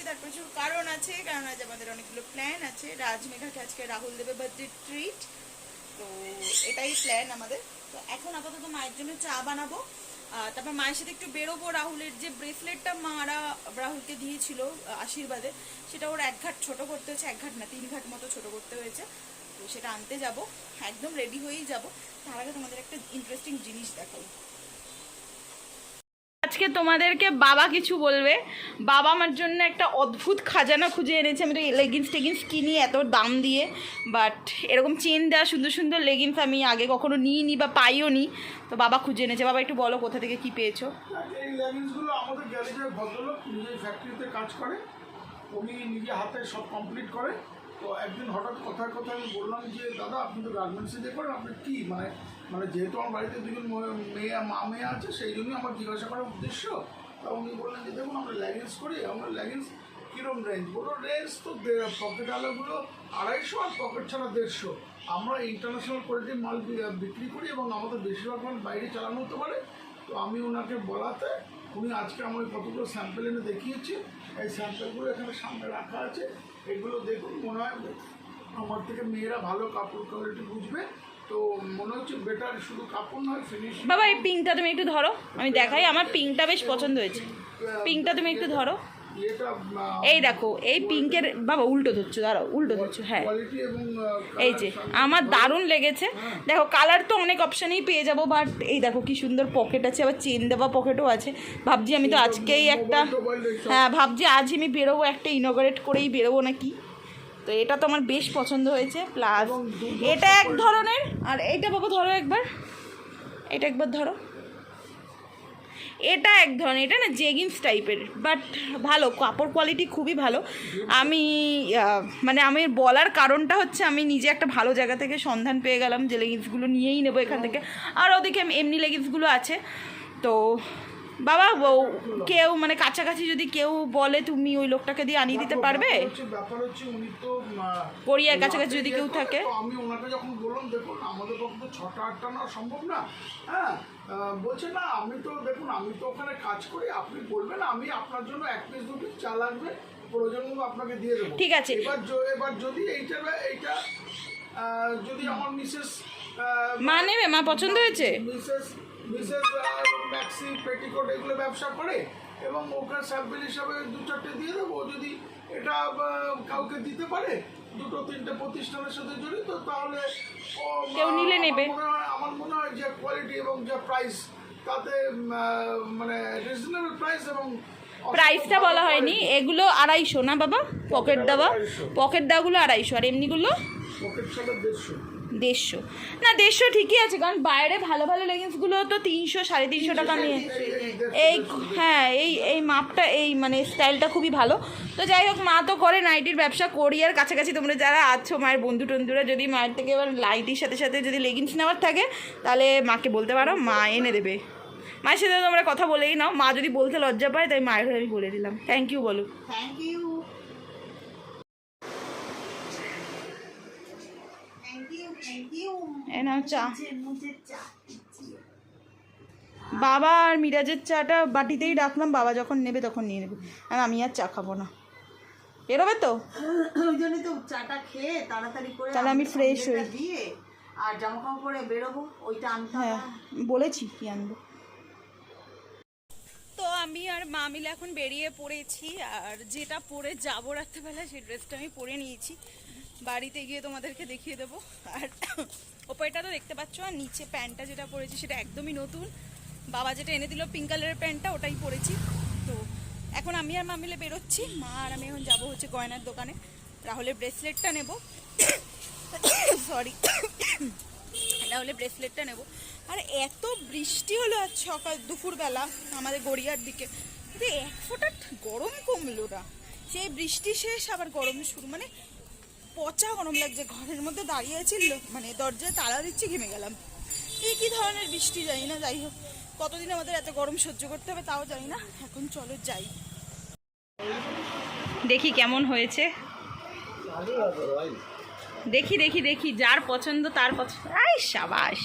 তার প্রচুর কারণ আছে, কারণ আজ আমাদের অনেকগুলো প্ল্যান আছে। রাজমেঘাকে আজকে রাহুল দেবে বার্থডে ট্রিট, তো এটাই প্ল্যান আমাদের। তো এখন আপাতত মায়ের জন্য চা বানাবো, তারপর মায়ের সাথে একটু বেরোবো। রাহুলের যে ব্রেসলেটটা মারা রাহুলকে দিয়েছিল আশীর্বাদে, সেটা ওর 1 ঘাট ছোট করতে হয়েছে, 1 ঘাট না 3 ঘাট মতো ছোট করতে হয়েছে। তো সেটা আনতে যাব, একদম রেডি হয়েই যাব। তার আগে তোমাদের একটা ইন্টারেস্টিং জিনিস দেখাই। আজকে তোমাদেরকে বাবা কিছু বলবে। বাবা আমার জন্য একটা অদ্ভুত খাজানা খুঁজে এনেছে। আমি তো লেগিংস টেগিংস কিনি এত দাম দিয়ে, বাট এরকম চেন দেওয়া সুন্দর সুন্দর লেগিংস আমি আগে কখনো নিইনি বা পাইও নি। তো বাবা খুঁজে এনেছে। বাবা একটু বলো কোথা থেকে কি পেয়েছো? এই লেগিংসগুলো আমাদের গ্যারেজের ভদ্রলোক নিজের ফ্যাক্টরিতে কাজ করে, উনি নিজে হাতে সব কমপ্লিট করে। তো একদিন হঠাৎ কথায় আমি বললাম যে দাদা আপনি তো গার্মেন্টসে যে করেন, আপনি কী মানে যেহেতু আমার বাড়িতে 2 মেয়ে আছে, সেই জন্যই আমার জিজ্ঞাসা করার উদ্দেশ্য। তা উনি বললেন যে দেখুন আমরা লেগিংস করি। আমরা লেগিংস কীরকম রেঞ্জ? বলো রেঞ্জ তো পকেট আলাগুলো 250 আর পকেট ছাড়া 150। আমরা ইন্টারন্যাশনাল কোয়ালিটির মাল বিক্রি করি এবং আমাদের বেশিরভাগ মাল বাইরে চালানো হতে পারে। তো আমি ওনাকে বলাতে উনি আজকে আমার কতগুলো স্যাম্পেল এনে দেখিয়েছি। এই স্যাম্পেলগুলো এখানে সামনে রাখা আছে, এগুলো দেখুন। মনে হয় আমার থেকে মেয়েরা ভালো কাপড় কোয়ালিটি বুঝবে। তো মনে হচ্ছে বেটার, শুধু কাপড় নয় ফিনিশ। বাবা এই পিঙ্কটা তুমি একটু ধরো, আমি দেখাই। আমার পিঙ্কটা বেশ পছন্দ হয়েছে। পিঙ্কটা তুমি একটু ধরো। এই দেখো এই পিঙ্কের, বাবা উল্টো ধরছো, দাঁড়াও উল্টো ধরছো। হ্যাঁ এই যে আমার দারুণ লেগেছে। দেখো কালার তো অনেক অপশানেই পেয়ে যাবো, বাট এই দেখো কি সুন্দর পকেট আছে, আবার চেন দেওয়া পকেটও আছে। ভাবছি আমি তো আজকেই একটা, হ্যাঁ ভাবছি আজ আমি বেরোবো, একটা ইনঅগারেট করেই বেরোবো নাকি। তো এটা তো আমার বেশ পছন্দ হয়েছে। প্লাস এটা এক ধরনের, আর এইটা বাবা ধরো একবার, এটা একবার ধরো। এটা এক ধরনের, এটা না জেগিংস টাইপের, বাট ভালো, কাপড় কোয়ালিটি খুবই ভালো। আমি মানে আমি বলার কারণটা হচ্ছে আমি নিজে একটা ভালো জায়গা থেকে সন্ধান পেয়ে গেলাম যে লেগিংসগুলো নিয়েই নেবো এখান থেকে। আর ওদিকে এমনি লেগিংসগুলো আছে। তো বাবা কেউ মানে কাছাকাছি যদি কেউ বলে তুমি ওই লোকটাকে দিয়ে আনিয়ে দিতে পারবে? ব্যাপার হচ্ছে উনি তো কোরিয়ার কাছাকাছি যদি কেউ থাকে। আমি ওনাকে যখন বললাম দেখুন আমাদের পক্ষে তো 6টা-8টা না সম্ভব না, হ্যাঁ বলছে না আমি তো দেখুন আমি তো ওখানে কাজ করি, আপনি বলবেন আমি আপনার জন্য 1 পিস 2 পিস চা লাগবে প্রয়োজন মতো আপনাকে দিয়ে দেবো। ঠিক আছে, এবার যদি এইটা যদি আমার মিসেস মা নেবে, মা পছন্দ হয়েছে, মিসেস ম্যাক্সি পেটিকোট এগুলো ব্যবসা করে এবং ওকে স্যাম্পল হিসাবে 2-4টে দিয়ে দেবো। যদি এটা কাউকে দিতে পারে 2-3টে প্রতিষ্ঠানের সাথে জড়িত, তাহলে কেউ নিলে নেবে। আমার মনে হয় যে কোয়ালিটি এবং যে প্রাইস তাতে মানে রিজনেবল প্রাইস, এবং প্রাইসটা বলা হয়নি। এগুলো 250 না বাবা? পকেট দেওয়াগুলো 250, আর এমনিগুলো পকেট ছাড়া 150। না 150 ঠিকই আছে, কারণ বাইরে ভালো ভালো লেগিংসগুলো তো 300-350 টাকা নিয়ে। এই হ্যাঁ এই মাপটা, এই মানে স্টাইলটা খুবই ভালো। তো যাই হোক, মা তো করে নাইটির ব্যবসা। কোরিয়ার কাছাকাছি তোমরা যারা আছো মায়ের বন্ধু টন্ধুরা, যদি মায়ের থেকে এবার নাইটির সাথে সাথে যদি লেগিংস নেওয়ার থাকে তাহলে মাকে বলতে পারো, মা এনে দেবে। মায়ের সাথে তোমরা কথা বলেই নাও, মা যদি বলতে লজ্জা পায় তাই মায়ের হয়ে আমি বলে দিলাম। থ্যাংক ইউ বলো। Thank you. চা বাবা আর মিরাজের চাটা বাটিতেই রাখলাম, বাবা যখন নেবে তখন নিয়ে নেবে, আর আমি আর চা খাবো না। বেরোবে তো ওই জন্যই তো চাটা খেয়ে তাড়াতাড়ি করে তাহলে আমি ফ্রেশ হই দিয়ে আর জামা কাপড় পরে বেরোবো, ওইটা আনতে। হ্যাঁ বলেছি কি আনবো। তো আমি আর মা মিলে এখন বেরিয়ে পড়েছি, আর যেটা পরে যাবো রাত্রেবেলা সেই ড্রেসটা আমি পরে নিয়েছি। বাড়িতে গিয়ে তোমাদেরকে দেখিয়ে দেবো। আর ওপরটা তো দেখতে পাচ্ছ, আর নিচে প্যান্টটা যেটা পরেছি সেটা একদমই নতুন। বাবা যেটা এনে দিল পিঙ্ক কালারের প্যান্টটা, ওটাই পরেছি। তো এখন আমি আর মা মিলে বেরোচ্ছি। মা আর আমি এখন যাবো হচ্ছে গয়নার দোকানে, রাহুলের ব্রেসলেটটা নেব। সরি, রাহুলের ব্রেসলেটটা নেব। আর এত বৃষ্টি হলো আজ সকাল দুপুরবেলা আমাদের গড়িয়ার দিকে, কিন্তু 1 ফোঁটা গরম কমলো না। সেই বৃষ্টি শেষ আবার গরম শুরু, মানে পচা গরম লাগছে। ঘরের মধ্যে দাঁড়িয়ে ছিল, মানে দরজায় তালা দিচ্ছি, ঘেমে গেলাম। কি ধরনের বৃষ্টি জানি না। যাই হোক, কতদিন আমাদের এত গরম সহ্য করতে হবে তাও জানি না। এখন চলো যাই, দেখি কেমন হয়েছে। দেখি যার পছন্দ তার পছন্দ। এই সাবাস,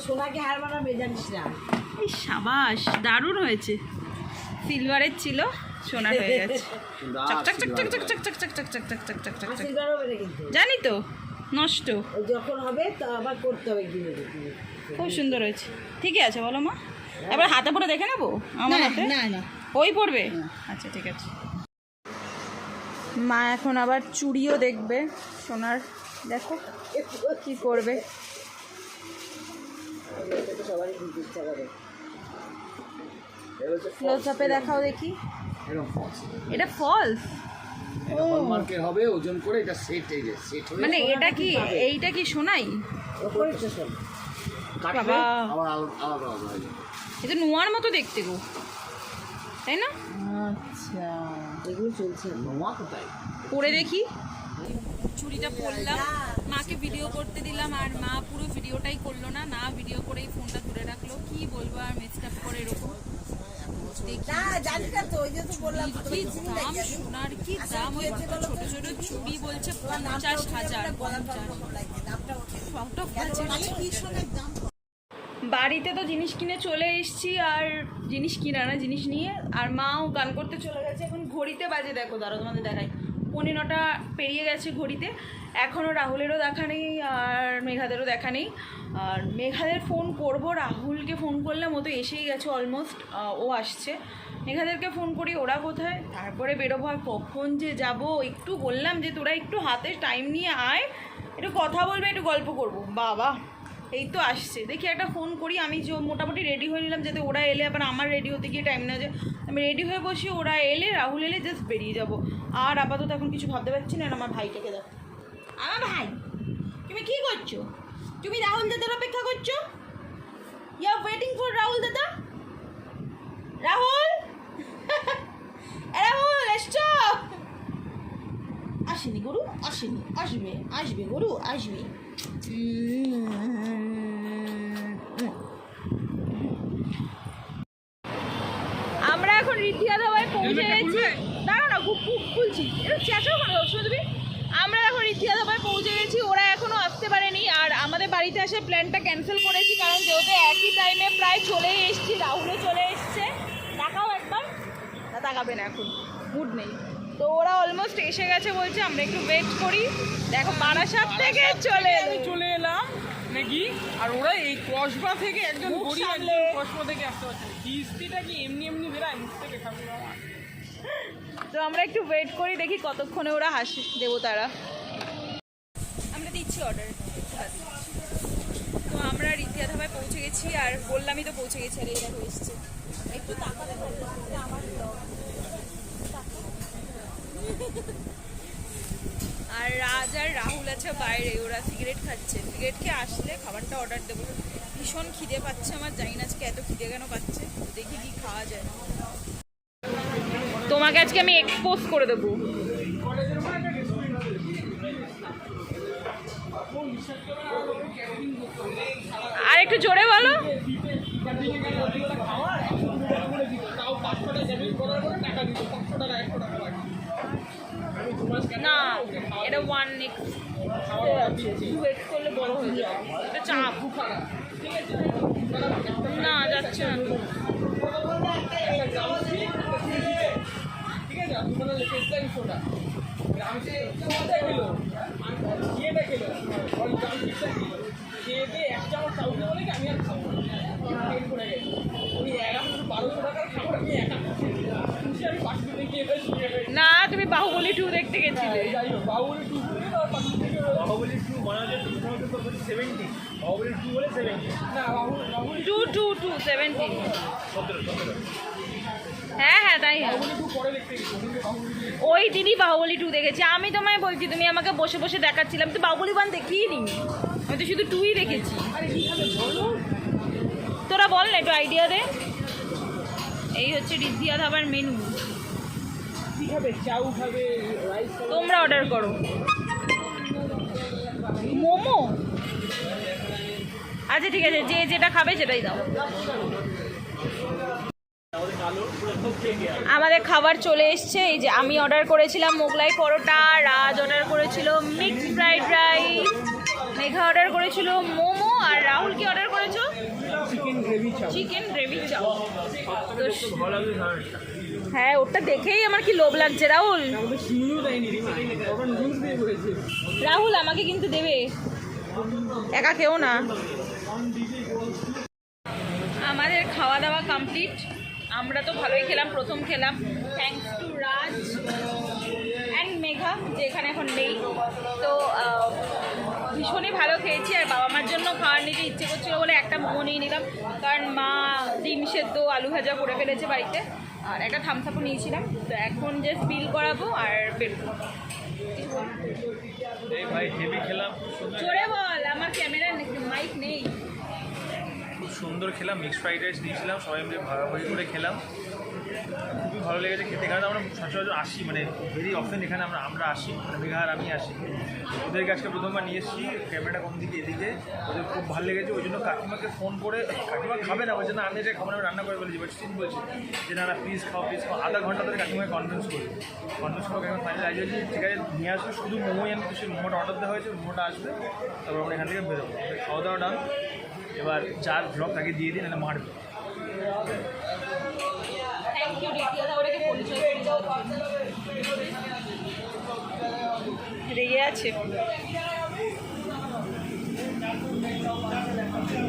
সোনাকে হার মানা মেজানিস না। এই সাবাস, দারুণ হয়েছে। সিলভারের ছিল, সোনার হয়ে গেছে। চক চক চক চক চক চক চক চক চক চক চক চক চক চক। জানি তো নষ্ট যখন হবে তা আবার করতে হবে গিয়ে। খুব সুন্দর হয়েছে। ঠিকই আছে বলো মা, এবার হাতে পরে দেখে নেবো আমার হাতে। না ওই পড়বে, আচ্ছা ঠিক আছে। মা এখন আবার চুড়িও দেখবে সোনার, দেখো কি করবে। সবারই দিতে ইচ্ছা করে। ক্লোজ আপে দেখাও দেখি। এরকম ফলস এটা ফলস, হলমার্কের হবে ওজন করে, এটা সেট এই যে সেট হয়ে মানে এটা কি, এইটা কি সোনাই? ওপরে তো সব কাটলে বাবা। আবার আলাদা আলাদা হয়ে যাবে। এটা নোয়ার মতো দেখতে গো, তাই না? আচ্ছা এগুলো চলছে। নোয়া কোথায়? পরে দেখি। চুড়িটা পরলাম, মাকে ভিডিও করতে দিলাম, আর মা পুরো ভিডিওটাই করলো না, না ভিডিও করেই ফোনটা ধরে রাখলো। কি বলবো আর, মেকআপ করে এরকম। কি দাম সোনার, কি দাম! ওই ছোট ছোট চুড়ি বলছে 50,000। বাড়িতে তো জিনিস কিনে চলে এসেছি, আর জিনিস কিনা না, জিনিস নিয়ে, আর মাও গান করতে চলে গেছে। এখন ঘড়িতে বাজে দেখো, দাঁড়াও তোমাদের দেখাই, 9:15 পেরিয়ে গেছে ঘড়িতে। এখনও রাহুলেরও দেখা নেই আর মেঘাদেরও দেখা নেই। আর মেঘাদের ফোন করব, রাহুলকে ফোন করলাম, ও তো এসেই গেছে অলমোস্ট, ও আসছে। মেঘাদেরকে ফোন করি, ওরা কোথায়, তারপরে বেরোবো। আর কখন যে যাব, একটু বললাম যে তোরা একটু হাতে টাইম নিয়ে আয়, একটু কথা বলবে, একটু গল্প করবো। বাবা এই তো আসছে, দেখি একটা ফোন করি। আমি যে মোটামুটি রেডি হয়ে নিলাম, যাতে ওরা এলে আবার আমার রেডি হতে গিয়ে টাইম না যায়। আমি রেডি হয়ে বসি, ওরা এলে, রাহুল এলে জাস্ট বেরিয়ে যাব। আর আপাতত এখন কিছু ভাবতে পারছি না। আর আমার ভাইটাকে দেখো, আমার ভাই, তুমি কি করছো? তুমি রাহুল দাদার অপেক্ষা করছো? You are waiting for Rahul দাদা। রাহুল রাহুল এসছো? আসেনি গরু, আসেনি, আসবে আসবে গরু আসবে। আমরা এখন রিধিয়া ধাবায় পৌঁছে গেছি। দাঁড়া না, খুলছি, চেঁচাও কেন তুমি? আমরা এখন রিধিয়া ধাবায় পৌঁছে গেছি, ওরা এখনো আসতে পারেনি। আর আমাদের বাড়িতে আসার প্ল্যানটা ক্যান্সেল করেছি, কারণ যেহেতু একই টাইমে প্রায় চলেই এসেছি, রাহুলও চলে এসছে। তাকাও একবার, না তাকাবে না, এখন মুড নেই। তো ওরা অলমোস্ট এসে গেছে বলছে, আমরা একটু ওয়েট করি। দেখো বারাসাত থেকে চলে এলাম নাকি, আর ওরা এই কসবা থেকে একজন গরিব, একজন কসবা থেকে আসতে পারছে না। কিস্তিটা কি এমনি এমনি বেরায় মুখ থেকে খাবে আমার। তো আমরা একটু ওয়েট করি, দেখি কতক্ষণে ওরা হাসি দেবতারা। আমরা দিচ্ছি অর্ডার। তো আমরা রিধিয়া ধাবায় পৌঁছে গেছি, আর বললামই তো পৌঁছে গেছি। আর এইটা এসছে, একটু তাকাতে বললাম আমার ব্লগ। আর রাজ আর রাহুল আছে বাইরে, ওরা সিগারেট খাচ্ছে। সিগারেট খেয়ে আসলে খাবারটা অর্ডার দেবো। ভীষণ খিদে পাচ্ছে আমার, জানি না আজকে এত খিদে কেন পাচ্ছে, দেখি কি খাওয়া যায়। তোমাকে আজকে আমি এক্সপোজ করে দেবো। আর একটু জোরে বলো। না এটা 1x করলে বড় হয়ে যাবে, এটা চাপ। না যাচ্ছে না। ঠিক আছে, তোমার লেখেছিলেন সোডা, আমি ইয়েটা খেলো, খেয়ে দিয়ে 1 চামচ চাউল বলে কি আমি আর খাবো না, পেট করে গেছে। ওই 1100-1200 টাকার খাবার আমি একা আমি পাশে থেকে না, তুমি বাহুবলী 2 দেখতে গেছিলে। যাই হোক, বাহুবলী 2 বাহুবলী 2 বানাতে 70, বাহুবলী 2 বলে 70 না, বাহুবলী 2 হ্যাঁ হ্যাঁ তাই। ওই দিনই বাহুবলী 2 দেখেছি। আমি তোমায় বলছি, তুমি আমাকে বসে বসে দেখাচ্ছিলাম, তো বাহুবলী 1 দেখিয়ে নি, আমি তো শুধু 2ই দেখেছি। তোরা বল না, একটু আইডিয়া দে। এই হচ্ছে রিধিয়া ধাবার মেনু। কি খাবে, চাউ খাবে, রাইস খাবে? তোমরা অর্ডার করো। মোমো, আচ্ছা ঠিক আছে, যে যেটা খাবে সেটাই দাও। আমাদের খাবার চলে এসছে। এই যে আমি অর্ডার করেছিলাম মোগলাই পরোটা, রাজ অর্ডার করেছিল mixed fried rice, Megha order করেছিল মোমো, আর রাহুল কি অর্ডার করেছো? চিকেন গ্রেভি চাউ। চিকেন গ্রেভি চাউ। তো হ্যাঁ ওটা দেখেই আমার কি লোভ লাগছে রাহুল। আমাদের শিউলিও দেয়নি রিমা, ওটা নুডলস দিয়ে করেছে। রাহুল আমাকে কিন্তু দেবে, একা কেউ না। আমাদের খাওয়া দাওয়া কমপ্লিট, আমরা তো ভালোই খেলাম, প্রথম খেলাম thanks to Raj and Megha যে এখানে এখন নেই। তো ভীষণই ভালো খেয়েছি, আর বাবা মার জন্য খাওয়ার নিতে ইচ্ছে করছিল বলে একটা মোমো নিয়ে নিলাম, কারণ মা ডিম সেদ্ধ আলু ভাজা করে ফেলেছে বাড়িতে, আর একটা থামস আপও নিয়েছিলাম। তো এখন জাস্ট বিল করাবো আর বেরোবো। এই ভাই হেভি খেলাম, জোরে বল, আমার ক্যামেরা মাইক নেই। খুব সুন্দর খেলাম, মিক্সড ফ্রাইড রাইস দিয়েছিলাম, সবাই মিলে ভাগাভাগি করে খেলাম, খুবই ভালো লেগেছে খেতে। কারণ আমরা সচরাচর আসি, মানে ভেরি অফেন এখানে আমরা আসি, মানে মেঘা আর আমি আসি। ওদেরকে আজকে প্রথমবার নিয়ে এসেছি, ক্যামেরাটা কোন দিকে এদিকে, ওদের খুব ভালো লেগেছে। ওই জন্য কাকিমাকে ফোন করে, কাকিমা খাবে না, ওই জন্য আমি যে খাবার আমি রান্না করে বলেছি, বাট স্টিল বলছি যে না না প্লিজ খাও প্লিজ খাও। আধা ঘন্টা ধরে কাকিমাকে কনভিন্স করে কাকিমা ফাইনাল রাজি হয়েছি, ঠিক আছে নিয়ে আসবে, শুধু মোমোই আমি সেই মোমোটা অর্ডার দেওয়া হয়েছে, মোমোটা আসবে, তারপর আমরা এখান থেকে বেরোবো। খাওয়া দাওয়া ডান, এবার যার ব্লগ তাকে দিয়ে দিন, নাহলে মারবে। থ্যাংক ইউ রিতিয়া, ওটাকে পরিচয় করে দাও। রেগে আছে,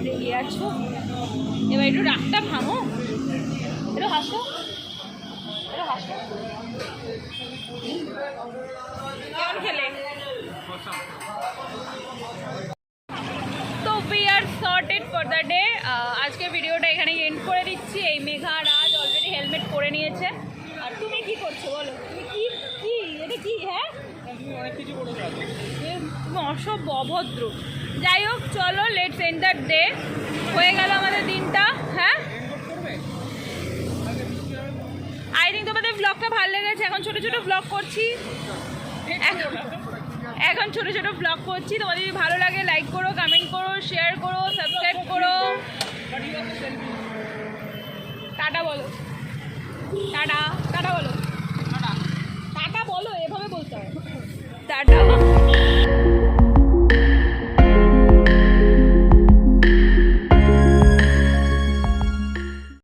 রেগে আছো, এবার একটু রাগটা ভাঙো, একটু হাসো, একটু হাসো। কেমন খেলে? তো we are sorted for the day. আজকে ভিডিওটা এখানে এন্ড করে দিচ্ছি। এই মেঘা রাজ অলরেডি হেলমেট পরে নিয়েছে, আর তুমি কি করছো বলো? তুমি কি কি এটা কি? হ্যাঁ অনেক কিছু করেছে। তুমি অসভ্য অভদ্র। যাই হোক চলো, লেটস এন্ড দ্য ডে। হয়ে গেল আমাদের দিনটা। হ্যাঁ আই থিঙ্ক তোমাদের ব্লগটা ভালো লেগেছে। এখন ছোট ছোট ব্লগ করছি, এখন ছোট ছোট ব্লগ করছি। তোমাদের যদি ভালো লাগে লাইক করো, কমেন্ট করো, শেয়ার করো, সাবস্ক্রাইব করো। টাটা বলো, টাটা, টাটা বলো, টাটা বলো, এভাবে বলতে হয় টাটা।